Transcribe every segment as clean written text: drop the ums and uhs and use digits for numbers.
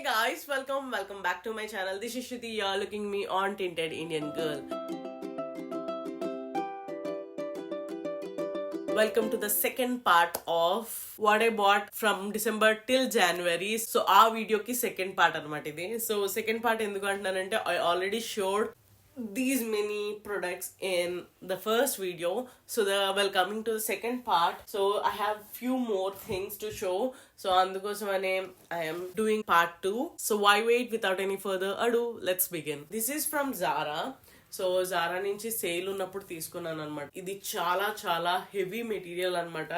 guys, welcome back to my channel. This is Shruti. You're looking me on Tinted Indian Girl. Welcome to the second part of what I bought from December till January. So our video ki second part anamata idi. So second part enduku antunnanante I already showed these many products in the first video, so coming to the second part, so I have few more things to show. So andukosamane I am doing part 2. So why wait? Without any further ado, let's begin. This is from Zara. So Zara నుంచి sale ఉన్నప్పుడు తీసుకున్నాను అనమాట. ఇది చాలా చాలా heavy material అనమాట.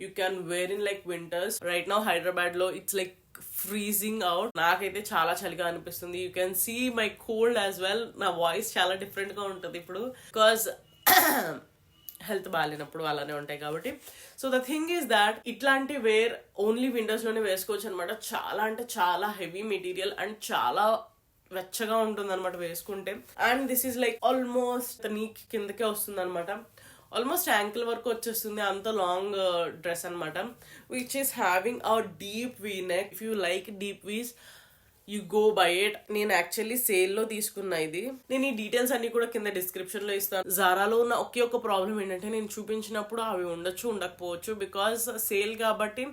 You can wear in like winters. Right now Hyderabad లో it's like freezing out. నాకైతే చాలా చలిగా అనిపిస్తుంది. You can see my cold as well. నా వాయిస్ చాలా డిఫరెంట్ గా ఉంటుంది ఇప్పుడు, బికాస్ హెల్త్ బాగాలేనప్పుడు అలానే ఉంటాయి కాబట్టి. So the thing is that ఇట్లాంటి వేర్ ఓన్లీ వింటర్స్ లోనే వేసుకోవచ్చు అనమాట. చాలా అంటే చాలా హెవీ మెటీరియల్ అండ్ చాలా వెచ్చగా ఉంటుంది అనమాట వేసుకుంటే. And this is like almost knee కిందకే వస్తుంది అనమాట. ఆల్మోస్ట్ యాంకిల్ వరకు వచ్చేస్తుంది, అంత లాంగ్ డ్రెస్ అనమాట. Which is having a deep V neck. If you like deep Vs, you go by it. నేను యాక్చువల్లీ సేల్ లో తీసుకున్నా ఇది. నేను ఈ డీటెయిల్స్ అన్ని కూడా కింద డిస్క్రిప్షన్ లో ఇస్తాను. జారాలో ఉన్న ఒకే ఒక ప్రాబ్లం ఏంటంటే నేను చూపించినప్పుడు అవి ఉండొచ్చు ఉండకపోవచ్చు, బికాస్ సేల్ కాబట్టి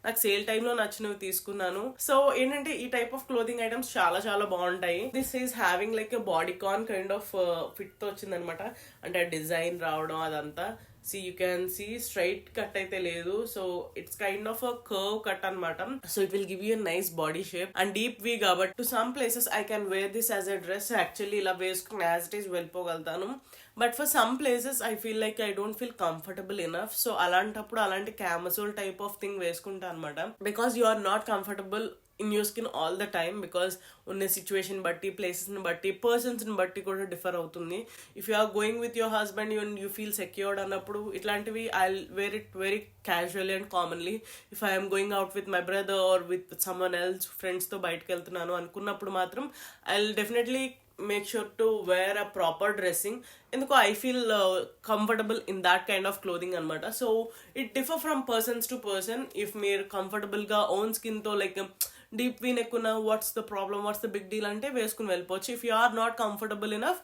నాకు సేల్ టైంలో నచ్చినవి తీసుకున్నాను. సో ఏంటంటే ఈ టైప్ ఆఫ్ క్లోదింగ్ ఐటమ్స్ చాలా చాలా బాగుంటాయి. This is having like a bodycon kind of fit తో వచ్చింది అనమాట. అంటే డిజైన్ రావడం అదంతా. See, you can see straight cut అయితే లేదు. So it's kind of a curve cut అనమాట. So it will give you a nice body shape and deep V కాబట్టి to some places I can wear this as a dress. Actually ఇలా వేసుకుని as it is వెళ్ళిపోగలుగుతాను. But for some places I feel like I don't feel comfortable enough. So అలాంటప్పుడు అలాంటి camisole type of thing వేసుకుంటా అనమాట. Because you are not comfortable in your skin all the time, because ఉన్న situation బట్టి, ప్లేసెస్ని బట్టి, పర్సన్స్ని బట్టి కూడా డిఫర్ అవుతుంది. If you are going with your husband you feel secured అన్నప్పుడు ఇట్లాంటివి I wear it very casually and commonly. If I'm going out with my brother or with someone else, ఫ్రెండ్స్తో బయటకు వెళ్తున్నాను అనుకున్నప్పుడు మాత్రం I will definitely make sure to wear a proper dressing. ఎందుకు I feel comfortable in that kind of clothing అనమాట. So it differ from persons to person. If మీరు comfortable గా own skin తో like డీప్ వీ నెక్ ఉన్న what's the problem, what's the big deal అంటే వేసుకుని వెళ్ళిపోవచ్చు. If you are not comfortable enough,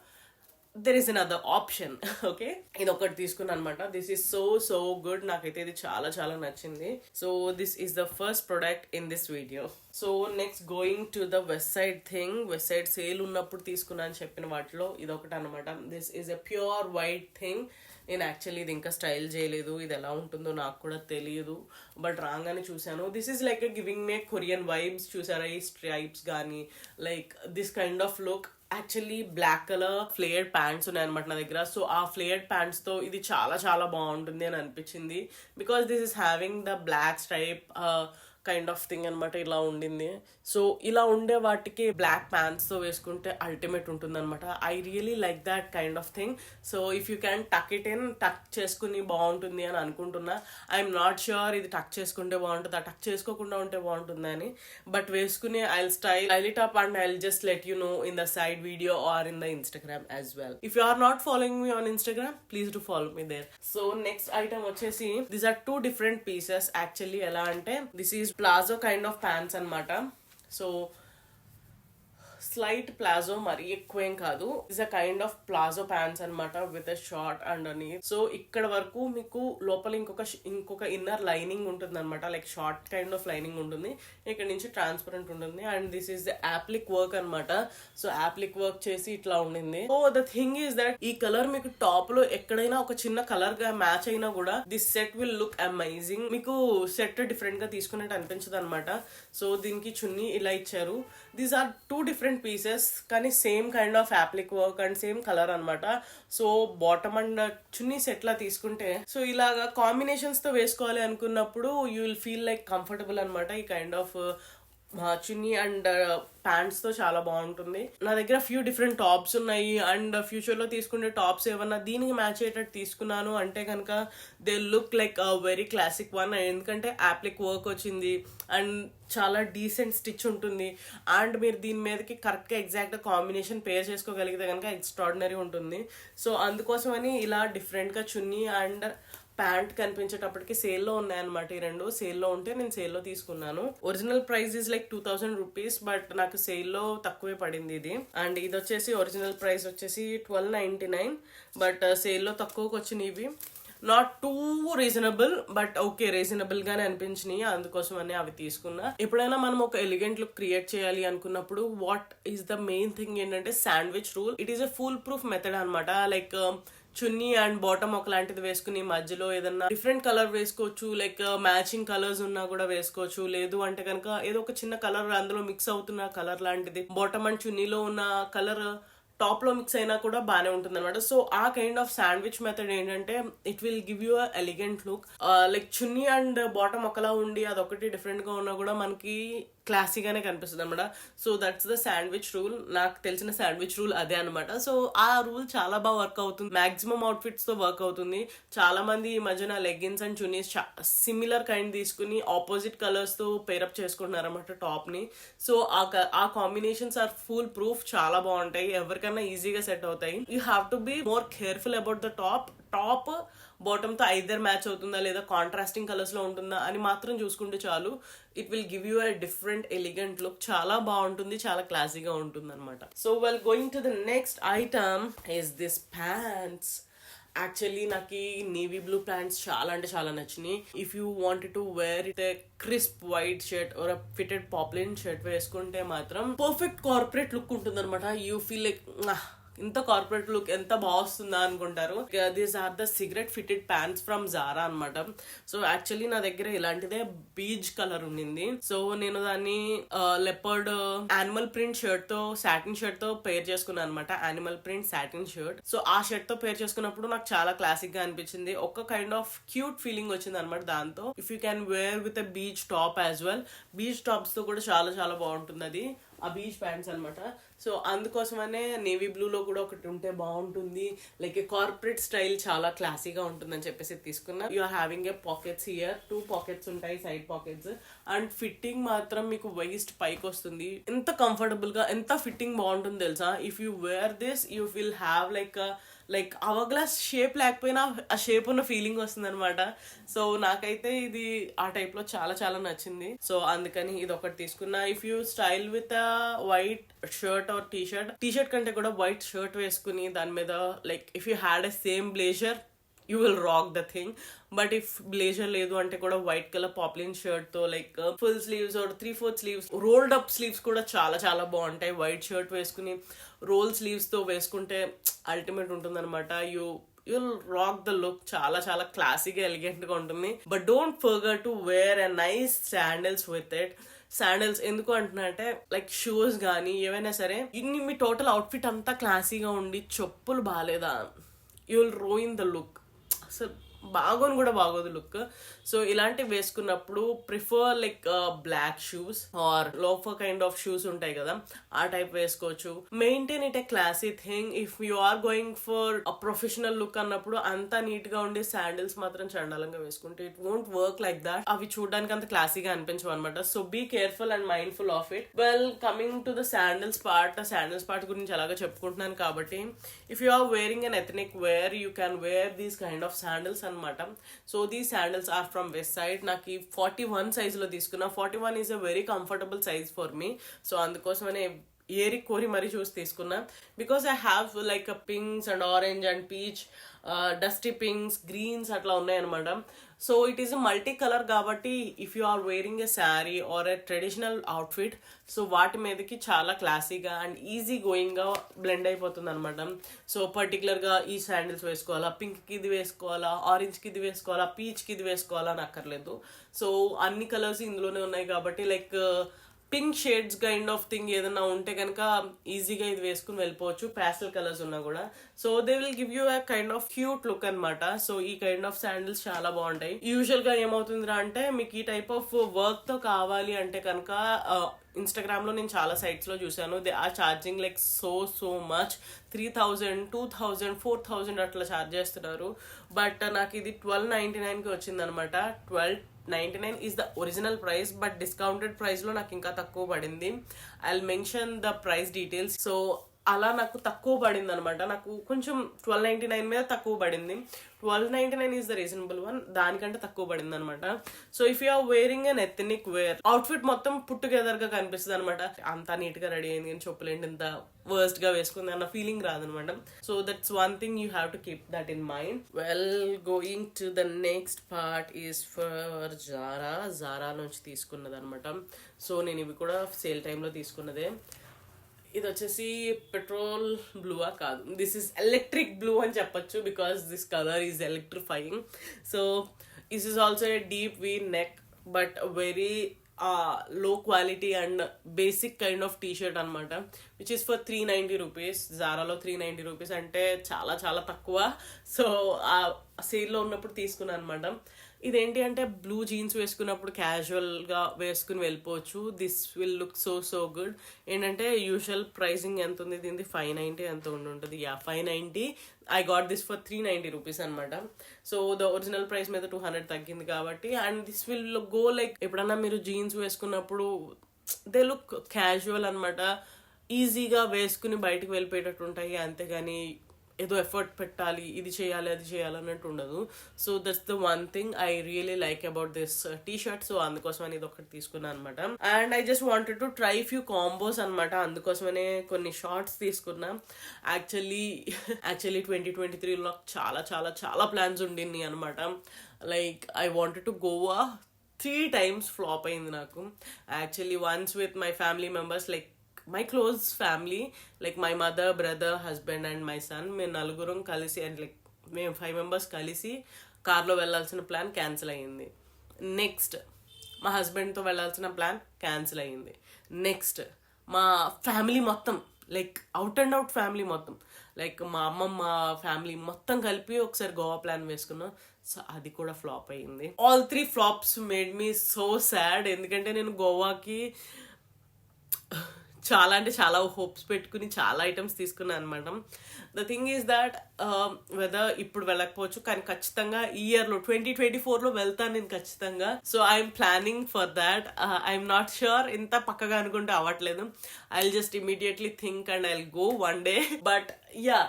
there is another option. Okay, ఇది ఒకటి తీసుకున్నాను అనమాట. This is so good. నాకైతే ఇది చాలా చాలా నచ్చింది. So this is the first product in this video. So next going to the west side thing. West side sale ఉన్నప్పుడు తీసుకున్నాను చెప్పిన వాటిలో ఇది ఒకటి అనమాట. This is a pure white thing. నేను యాక్చువల్లీ ఇది ఇంకా స్టైల్ చేయలేదు. ఇది ఎలా ఉంటుందో నాకు కూడా తెలియదు, బట్ రాగానే చూసాను. This is like giving me Korean vibes. చూసారా ఈ స్ట్రైప్స్ కానీ like this kind of look. Actually black colour flared pants ఉన్నాయన్నమాట నా దగ్గర. సో ఆ ఫ్లేయర్డ్ ప్యాంట్స్ తో ఇది చాలా చాలా బాగుంటుంది అని అనిపించింది, because this is having the black stripe kind of thing అనమాట. ఇలా ఉండింది. సో ఇలా ఉండే వాటికి బ్లాక్ ప్యాంట్స్ తో వేసుకుంటే అల్టిమేట్ ఉంటుంది అనమాట. I really like that kind of thing. So if you can టక్ ఇట్ ఇన్, టక్ చేసుకుని బాగుంటుంది అని అనుకుంటున్నా. ఐఎమ్ నాట్ ష్యూర్ ఇది టక్ చేసుకుంటే బాగుంటుంది, ఆ టక్ చేసుకోకుండా ఉంటే బాగుంటుంది అని. బట్ వేసుకుని I style it up and I just let you know in the side video or in the Instagram as well. If you are not following me on Instagram, please do follow me there. So next item వచ్చేసి these are 2 different pieces. Actually ఎలా అంటే this is palazzo kind of pants అనమాట. So slight palazzo, మరి ఎక్కువేం కాదు. Is a kind of palazzo pants అనమాట with a short underneath. So ఇక్కడ వరకు మీకు లోపల ఇంకొక ఇన్నర్ లైనింగ్ ఉంటుంది అనమాట. Like short kind of lining ఉంటుంది. ఇక్కడ నుంచి ట్రాన్స్పరెంట్ ఉంటుంది. And this is the appliqué work అనమాట. సో యాప్లిక్ వర్క్ చేసి ఇట్లా ఉండింది. So the thing is that ఈ కలర్ మీకు టాప్ లో ఎక్కడైనా ఒక చిన్న కలర్ గా మ్యాచ్ అయినా కూడా this set will look amazing. మీకు సెట్ డిఫరెంట్ గా తీసుకున్నట్టు అనిపించదు అనమాట. సో దీనికి చున్నీ ఇలా ఇచ్చారు. దీస్ ఆర్ 2 different పీసెస్, కానీ same kind of applique work and same colour అనమాట. So bottom and chunni set లా తీసుకుంటే, సో ఇలాగా కాంబినేషన్స్ తో వేసుకోవాలి అనుకున్నప్పుడు you will feel like comfortable అనమాట. ఈ kind of chunni and pants తో చాలా బాగుంటుంది. నా దగ్గర ఫ్యూ డిఫరెంట్ టాప్స్ ఉన్నాయి. అండ్ ఫ్యూచర్ లో తీసుకునే టాప్స్ ఏమన్నా దీనికి మ్యాచ్ అయ్యేటట్టు తీసుకున్నాను అంటే కనుక they look like very classic one. ఎందుకంటే యాప్లిక్ వర్క్ వచ్చింది అండ్ చాలా డీసెంట్ స్టిచ్ ఉంటుంది. అండ్ మీరు దీని మీదకి కరెక్ట్గా ఎగ్జాక్ట్ కాంబినేషన్ పేర్ చేసుకోగలిగితే కనుక ఎక్స్ట్రాడినరీ ఉంటుంది. సో అందుకోసమని ఇలా డిఫరెంట్గా చున్నీ అండ్ ప్యాంట్ కనిపించేటప్పటికి సేల్లో ఉన్నాయన్నమాట. ఈ రెండు సేల్లో ఉంటే నేను సేల్లో తీసుకున్నాను. Original price is like 2000 rupees, but నాకు సేల్లో తక్కువే పడింది ఇది. అండ్ ఇది వచ్చేసి ఒరిజినల్ ప్రైస్ వచ్చేసి 1299, బట్ సేల్లో తక్కువకి వచ్చినాయి ఇవి. Not two reasonable, but okay reasonable గానే అనిపించినాయి, అందుకోసం అని అవి తీసుకున్నా. ఎప్పుడైనా మనం ఒక ఎలిగెంట్ లుక్ క్రియేట్ చేయాలి అనుకున్నప్పుడు what is the main thing ఏంటంటే sandwich rule. It is a full proof method అనమాట. లైక్ చున్నీ అండ్ బాటమ్ ఒకలాంటిది వేసుకుని మధ్యలో ఏదన్నా డిఫరెంట్ కలర్ వేసుకోవచ్చు, లైక్ మ్యాచింగ్ కలర్స్ ఉన్నా కూడా వేసుకోవచ్చు. లేదు అంటే కనుక ఏదో ఒక చిన్న కలర్ అందులో మిక్స్ అవుతున్న కలర్ లాంటిది బాటమ్ అండ్ చున్నీలో ఉన్న కలర్ టాప్ లో మిక్స్ అయినా కూడా బాగానే ఉంటుంది అనమాట. సో ఆ కైండ్ ఆఫ్ శాండ్విచ్ మెథడ్ ఏంటంటే it will give you elegant look. Like chunni and bottom ఒకలా ఉండి అదొకటి డిఫరెంట్ గా ఉన్నా కూడా మనకి క్లాసీగానే కనిపిస్తుంది అనమాట. So that's the sandwich rule. నాకు తెలిసిన శాండ్విచ్ రూల్ అదే అనమాట. సో ఆ రూల్ చాలా బాగా వర్క్ అవుతుంది, మాక్సిమం అవుట్ఫిట్స్ తో వర్క్ అవుతుంది. చాలా మంది ఈ మధ్యన leggings and chunnis similar kind తీసుకుని ఆపోజిట్ కలర్స్ తో పేరప్ చేసుకుంటున్నారు అనమాట టాప్ ని. సో ఆ కాంబినేషన్స్ ఆర్ ఫుల్ ప్రూఫ్, చాలా బాగుంటాయి, ఎవరికైనా ఈజీగా సెట్ అవుతాయి. You have to be more careful about the top bottom తో ఐదర్ మ్యాచ్ అవుతుందా లేదా కాంట్రాస్టింగ్ కలర్స్ లో ఉంటుందా అని మాత్రం చూసుకుంటే చాలు. It will give you a different elegant look, చాలా బాగుంటుంది, చాలా క్లాసీగా ఉంటుంది అనమాట. So well going to the next item is this pants. Actually నాకు ఈ నేవీ బ్లూ ప్యాంట్స్ చాలా అంటే చాలా నచ్చినాయి. If you wanted to wear it a crisp white shirt or fitted poplin shirt వేసుకుంటే మాత్రం పర్ఫెక్ట్ కార్పొరేట్ లుక్ ఉంటుంది అనమాట. యూ ఫీల్ లైక్ ఇంత కార్పొరేట్ లుక్ ఎంత బాగుస్తుందా అనుకుంటారు. These are the cigarette fitted pants from Zara అనమాట. సో యాక్చువల్లీ నా దగ్గర ఇలాంటిదే బీజ్ కలర్ ఉండింది. సో నేను దాన్ని లెపర్డ్ యానిమల్ ప్రింట్ షర్ట్ తో సాటిన్ షర్ట్ తో పేర్ చేసుకున్నాను అనమాట. Animal print satin shirt. So ఆ షర్ట్ తో పేర్ చేసుకున్నప్పుడు నాకు చాలా క్లాసిక్ గా అనిపించింది. ఒక కైండ్ ఆఫ్ క్యూట్ ఫీలింగ్ వచ్చింది అనమాట దాంతో. If you can wear with a beach top as well, beach tops తో కూడా చాలా చాలా బాగుంటుంది అది, ఆ బీచ్ ప్యాంట్స్ అనమాట. సో అందుకోసమనే నేవీ బ్లూ లో కూడా ఒకటి ఉంటే బాగుంటుంది, లైక్ ఏ కార్పొరేట్ స్టైల్ చాలా క్లాసీగా ఉంటుందని చెప్పేసి తీసుకున్నా. You are having a pockets here, 2 pockets ఉంటాయి, సైడ్ పాకెట్స్. అండ్ ఫిట్టింగ్ మాత్రం మీకు వైస్ట్ పైకి వస్తుంది. ఎంత కంఫర్టబుల్ గా ఎంత ఫిట్టింగ్ బాగుంటుంది తెలుసా. If you wear this you will have like hour glass shape లేకపోయినా ఆ షేప్ ఉన్న ఫీలింగ్ వస్తుంది అనమాట. సో నాకైతే ఇది ఆ టైప్ లో చాలా చాలా నచ్చింది. సో అందుకని ఇది ఒకటి తీసుకున్నా. If you style with white shirt or T shirt కంటే కూడా వైట్ షర్ట్ వేసుకుని దాని మీద like if you had a same blazer you will rock the thing. But if blazer లేదు అంటే కూడా వైట్ కలర్ పాప్లిన్ షర్ట్ తో like full sleeves or 3/4 sleeves, rolled up sleeves కూడా చాలా చాలా బాగుంటాయి. వైట్ షర్ట్ వేసుకుని రోల్ స్లీవ్స్ తో వేసుకుంటే అల్టిమేట్ ఉంటుంది అనమాట. you'll rock the look. చాలా చాలా క్లాసీగా ఎలిగెంట్ గా ఉంటుంది. But don't forget to wear a nice sandals with it. Sandals ఎందుకు అంటున్నా అంటే లైక్ షూస్ కానీ ఏవైనా సరే ఇన్ని మీ టోటల్ అవుట్ఫిట్ అంతా క్లాసీగా ఉండి చెప్పులు బాగాలేదా you will ruin the look. అసలు బాగోని కూడా బాగోదు లుక్. సో ఇలాంటివి వేసుకున్నప్పుడు prefer like black shoes or loafer kind of shoes ఉంటాయి కదా, ఆ టైప్ వేసుకోవచ్చు. Maintain it a classy thing. If you are going for a professional look అన్నప్పుడు అంతా నీట్ గా ఉండే శాండిల్స్ మాత్రం చండాలంగా వేసుకుంటే it won't work like that. అవి చూడడానికి అంత క్లాసీగా అనిపించవు అనమాట. So be careful and mindful of it. Well coming to the sandals part గురించి అలాగా చెప్పుకుంటున్నాను కాబట్టి if you are wearing an ethnic wear you can wear these kind of sandals అనమాట. So these sandals are from Westside. నాకు 41 size లో తీసుకున్నా. 41 is a very comfortable size for me. So అందుకోసమనే ఏరి కోరి మరీ చూసి తీసుకున్నా. Because I have like pinks and orange and peach, dusty pinks, greens అట్లా ఉన్నాయన్నమాట. So it is multi colour కాబట్టి if you are wearing a sari or a traditional outfit so వాటి మీదకి చాలా క్లాసీగా అండ్ ఈజీ గోయింగ్ గా బ్లెండ్ అయిపోతుంది అనమాట. సో పర్టికులర్ గా ఈ శాండిల్స్ వేసుకోవాలా, పింక్ కి ఇది వేసుకోవాలా, ఆరెంజ్ కి ఇది వేసుకోవాలా, పీచ్ కి ఇది వేసుకోవాలా అని అక్కర్లేదు. సో అన్ని కలర్స్ ఇందులోనే ఉన్నాయి కాబట్టి like pink shades kind of thing ఏదైనా ఉంటే కనుక ఈజీగా ఇది వేసుకుని వెళ్ళిపోవచ్చు, ప్యాస్టల్ కలర్స్ ఉన్నా కూడా. So they will give you a kind of cute look అనమాట. సో ఈ కైండ్ ఆఫ్ శాండిల్స్ చాలా బాగుంటాయి. యూజువల్ గా ఏమవుతుందిరా అంటే మీకు ఈ టైప్ ఆఫ్ వర్క్ తో కావాలి అంటే కనుక ఇన్స్టాగ్రామ్ లో నేను చాలా సైట్స్ లో చూసాను. They are charging like so much, 3000, 2000, 4000 అట్లా ఛార్జ్ చేస్తున్నారు. బట్ నాకు ఇది 1299 కి వచ్చింది అనమాట. 1299 is the original price, but discounted price లో నాకు ఇంకా తక్కువ పడింది. I'll mention the price details. So అలా నాకు తక్కువ పడింది అనమాట. నాకు కొంచెం 1299 మీద తక్కువ పడింది. 1299 ఈస్ ద రీజనబుల్ వన్, దానికంటే తక్కువ పడింది అనమాట. So if you are wearing an ethnic wear, outfit మొత్తం పుట్ టుగెదర్ గా కనిపిస్తుంది అనమాట. అంతా నీట్ గా రెడీ అయింది కానీ చెప్పులేంటి ఇంత వర్స్ట్ గా వేసుకుంది అన్న ఫీలింగ్ రాదనమాట. So that's one thing you have to keep that in mind. Well, going to the next part is for Zara నుంచి తీసుకున్నది అనమాట. సో నేను ఇవి కూడా సేల్ టైంలో తీసుకున్నదే. ఇది వచ్చేసి పెట్రోల్ బ్లూవా కాదు, దిస్ ఇస్ ఎలక్ట్రిక్ బ్లూ అని చెప్పొచ్చు, because this colour is electrifying. So this is also a deep V neck but very low quality and basic kind of t-shirt అనమాట, which is for 390 rupees. జారాలో 390 rupees అంటే చాలా చాలా తక్కువ. So ఆ సేల్లో ఉన్నప్పుడు తీసుకున్నాను అనమాట. ఇదేంటి అంటే బ్లూ జీన్స్ వేసుకున్నప్పుడు క్యాజువల్గా వేసుకుని వెళ్ళిపోవచ్చు. This will look so good. ఏంటంటే యూజువల్ ప్రైసింగ్ ఎంత ఉంది దీనికి, 590 ఎంత ఉంటుంది. 590. I got this for 390 rupees అనమాట. సో ద ఒరిజినల్ ప్రైస్ మీద 200 తగ్గింది కాబట్టి. And this will go like, ఎప్పుడన్నా మీరు జీన్స్ వేసుకున్నప్పుడు దే లుక్ క్యాజువల్ అనమాట, ఈజీగా వేసుకుని బయటకు వెళ్ళిపోయేటట్టు ఉంటాయి. అంతేగాని ఏదో ఎఫర్ట్ పెట్టాలి, ఇది చేయాలి అది చేయాలి అన్నట్టు ఉండదు. So that's the one thing I really like about this T shirt. So అందుకోసమని ఇది ఒకటి తీసుకున్నాను అనమాట. And I just wanted to try few combos అనమాట, అందుకోసమనే కొన్ని షార్ట్స్ తీసుకున్నా. యాక్చువల్లీ 2023లో చాలా చాలా చాలా ప్లాన్స్ ఉండింది అనమాట. Like I wanted to Goa 3 times, flop అయింది నాకు. Actually once with my family members, like my close family, like my mother, brother, husband and my son. మేము నలుగురం కలిసి, అండ్ లైక్ మేము 5 members కలిసి కార్లో వెళ్ళాల్సిన ప్లాన్ క్యాన్సిల్ అయ్యింది. నెక్స్ట్ మా హస్బెండ్తో వెళ్ళాల్సిన ప్లాన్ క్యాన్సిల్ అయ్యింది. నెక్స్ట్ మా ఫ్యామిలీ మొత్తం, like out and out family మొత్తం, లైక్ మా అమ్మమ్మ ఫ్యామిలీ మొత్తం కలిపి ఒకసారి గోవా ప్లాన్ వేసుకున్నాం. సో అది కూడా ఫ్లాప్ అయ్యింది. All 3 flops made me so sad. ఎందుకంటే నేను గోవాకి చాలా అంటే చాలా హోప్స్ పెట్టుకుని చాలా ఐటమ్స్ తీసుకున్నాను అనమాట. The thing is that weather ఇప్పుడు వెళ్ళకపోవచ్చు, కానీ ఖచ్చితంగా ఈ ఇయర్లో 2024లో వెళ్తాను నేను ఖచ్చితంగా. So I'm planning for that. I'm not sure, ఇంత పక్కగా అనుకుంటే అవ్వట్లేదు. I will just immediately think and I will go one day. But yeah,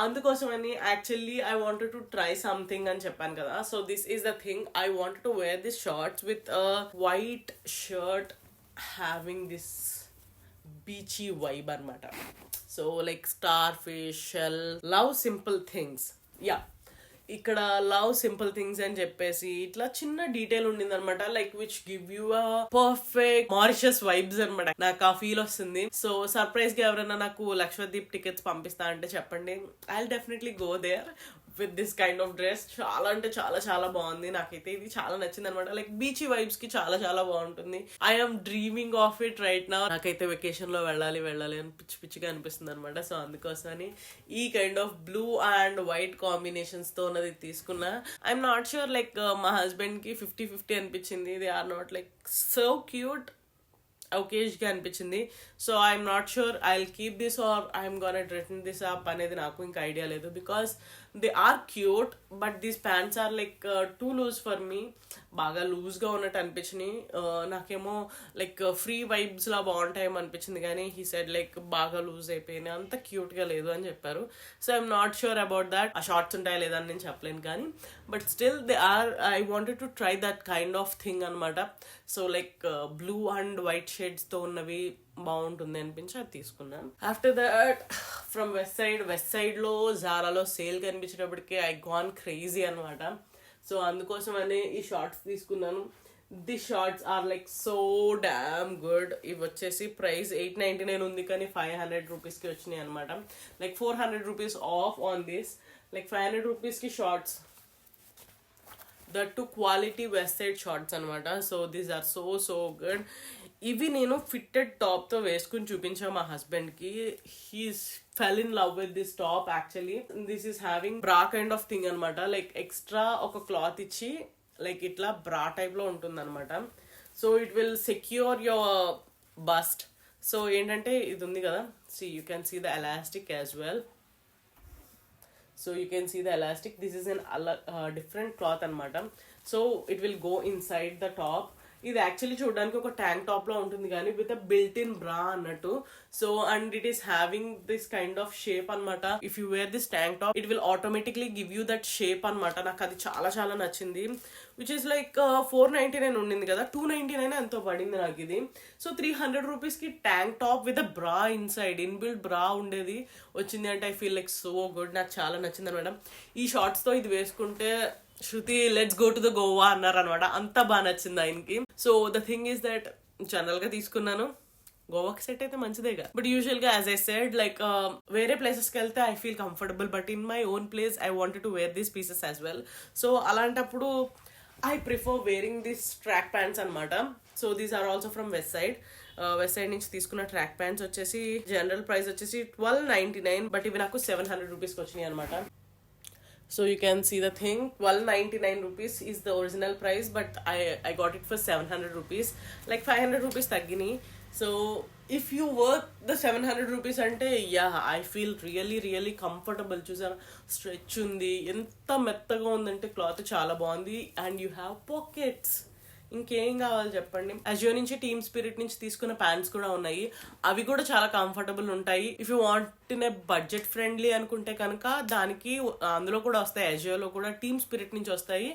అందుకోసమని actually I wanted to try something అని చెప్పాను కదా. So this is the thing, I wanted to wear this shorts with white shirt having this beachy vibe అనమాట. So like starfish, shell, love simple things. Yeah, ఇక్కడ love simple things అని చెప్పేసి ఇట్లా చిన్న detail ఉండింది అనమాట, like which give you a perfect Mauritius vibes అనమాట. నాకు ఆ ఫీల్ వస్తుంది. సో సర్ప్రైజ్ గా ఎవరైనా నాకు లక్షద్వీప్ టికెట్స్ పంపిస్తా అంటే చెప్పండి, I will definitely go there with this kind of dress. చాలా అంటే చాలా చాలా బాగుంది. నాకైతే ఇది చాలా నచ్చింది అనమాట. లైక్ బీచీ వైబ్స్ కి చాలా చాలా బాగుంటుంది. I'm dreaming of it right now. నాకైతే వెకేషన్ లో వెళ్ళాలి అని పిచ్చి పిచ్చిగా అనిపిస్తుంది అనమాట. సో అందుకోసమని ఈ kind of blue and white combinations తో ఉన్నది తీసుకున్నా. ఐఎమ్ నాట్ షూర్, లైక్ మా హస్బెండ్ కి 50-50 అనిపించింది. They are not like so cute, okayish గా అనిపించింది. So I'm not sure I will keep this or I'm gonna return this up అనేది నాకు ఇంకా ఐడియా లేదు. Because they are cute but these pants are like too loose for me. బాగా లూజ్గా ఉన్నట్టు అనిపించినాయి. నాకేమో లైక్ ఫ్రీ వైబ్స్ లా బాగుంటాయేమో అనిపించింది, కానీ హీ సెడ్ లైక్ బాగా లూజ్ అయిపోయినాయి, అంత క్యూట్గా లేదు అని చెప్పారు. So I'm not sure about that. ఆ షార్ట్స్ ఉంటాయా లేదా అని నేను చెప్పలేను, కానీ but still they are, I wanted to try that kind of thing అనమాట. So like blue and white షేడ్స్తో ఉన్నవి బాగుంటుంది అనిపించి అది తీసుకున్నాను. ఆఫ్టర్ దట్ ఫ్రమ్ వెస్ట్ సైడ్లో జారాలో సేల్ కనిపించేటప్పటికి ఐ గాన్ క్రేజీ అనమాట. సో అందుకోసం అనే ఈ షార్ట్స్ తీసుకున్నాను. The shorts are like so damn good. ఇవి వచ్చేసి ప్రైస్ 899 ఉంది, కానీ 500 రూపీస్కి వచ్చినాయి అనమాట. Like 400 rupees off on this. Like 500 రూపీస్కి shorts, that too quality west side shorts అనమాట. So these are so good. ఇవి నేను ఫిట్టెడ్ టాప్తో వేసుకుని చూపించాను మా హస్బెండ్కి. He's fell in love with this top. Actually this is having bra kind of thing అనమాట. లైక్ ఎక్స్ట్రా ఒక క్లాత్ ఇచ్చి లైక్ ఇట్లా బ్రా టైప్లో ఉంటుంది అనమాట. So it will secure your bust. So ఏంటంటే ఇది ఉంది కదా, see you can see the elastic as well. So you can see the elastic. This is an different cloth anamata. So it will go inside the top. ఇది actually చూడడానికి ఒక tank top లో ఉంటుంది కానీ with a built in bra అన్నట్టు. So and it is having this kind of shape అనమాట. If you wear this tank top it will automatically give you that shape అనమాట. నాకు అది చాలా చాలా నచ్చింది. విచ్ ఈస్ లైక్ 499 ఉండింది కదా, 299 ఎంతో పడింది నాకు ఇది. సో 300 రూపీస్ కి tank top with a bra inside, inbuilt bra ఉండేది వచ్చింది అంటే I feel like so good. నాకు చాలా నచ్చింది అనమాట. ఈ షార్ట్స్ తో ఇది వేసుకుంటే Shruti let's go to the Goa అన్నారు అనమాట. అంత బాగా నచ్చింది ఆయనకి. So the thing is that general గా తీసుకున్నాను, గోవాకి సెట్ అయితే మంచిదేగా. బట్ యూజువల్ గా యాజ్ ఐ సెడ్ లైక్ వేరే ప్లేసెస్ కి వెళ్తే I feel comfortable, but in my own place I wanted to wear these pieces as well. So అలాంటప్పుడు I prefer wearing this track pants అనమాట. So these are also from Westside. Westside నుంచి తీసుకున్న track pants వచ్చేసి general price వచ్చేసి 1299, but ఇవి నాకు 700 రూపీస్కి వచ్చినాయి అనమాట. So you can see the thing, 1299 rupees is the original price, but I got it for 700 rupees, like 500 rupees taggini. So if you work the 700 rupees ante yeah I feel really comfortable. చూసారా stretch ఉంది, ఎంత మెత్తగా ఉందంటే cloth చాలా బాగుంది. And you have pockets, ఇంకేం కావాలి చెప్పండి. అజియో నుంచి టీమ్ స్పిరిట్ నుంచి తీసుకున్న ప్యాంట్స్ కూడా ఉన్నాయి, అవి కూడా చాలా కంఫర్టబుల్ ఉంటాయి. If you want in a budget friendly అనుకుంటే కనుక దానికి అందులో కూడా వస్తాయి, అజియోలో కూడా టీమ్ స్పిరిట్ నుంచి వస్తాయి.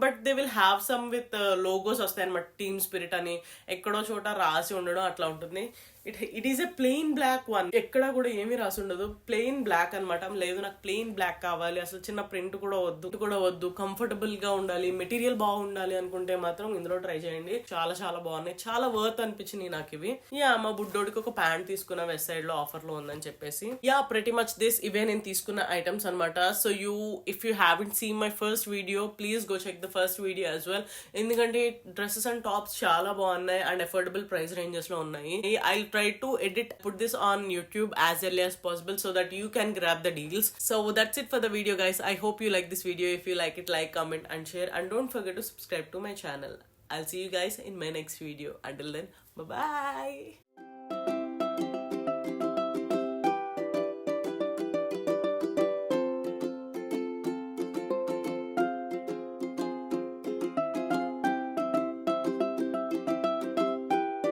But they will have some with logos వస్తాయి అనమాట. టీమ్ స్పిరిట్ అని ఎక్కడో చోట రాసి ఉండడం అట్లా ఉంటుంది. It is a plain black one, ఎక్కడ కూడా ఏమీ రాసి ఉండదు, ప్లెయిన్ బ్లాక్ అనమాట. లేదు నాకు ప్లెయిన్ బ్లాక్ కావాలి, అసలు చిన్న ప్రింట్ కూడా వద్దు, కంఫర్టబుల్ గా ఉండాలి, మెటీరియల్ బాగుండాలి అనుకుంటే మాత్రం ఇందులో ట్రై చేయండి. చాలా చాలా బాగున్నాయి, చాలా వర్త్ అనిపించింది నాకు ఇవి. యా మా బుడ్డోడికి ఒక ప్యాంట్ తీసుకున్న వెస్ట్ సైడ్ లో ఆఫర్ లో ఉందని చెప్పేసి. యా ప్రెటీ మచ్ దిస్, ఇవే నేను తీసుకున్న ఐటమ్స్ అనమాట. So if you haven't seen my first video please go check the first video as well. ఎందుకంటే డ్రెస్సెస్ అండ్ టాప్స్ చాలా బాగున్నాయి అండ్ అఫోర్డబుల్ ప్రైస్ రేంజెస్ లో ఉన్నాయి. I'll try to put this on YouTube as early as possible so that you can grab the deals. So that's it for the video guys. I hope you like this video. If you like it, like, comment and share, and don't forget to subscribe to my channel. I'll see you guys in my next video. Until then, bye bye.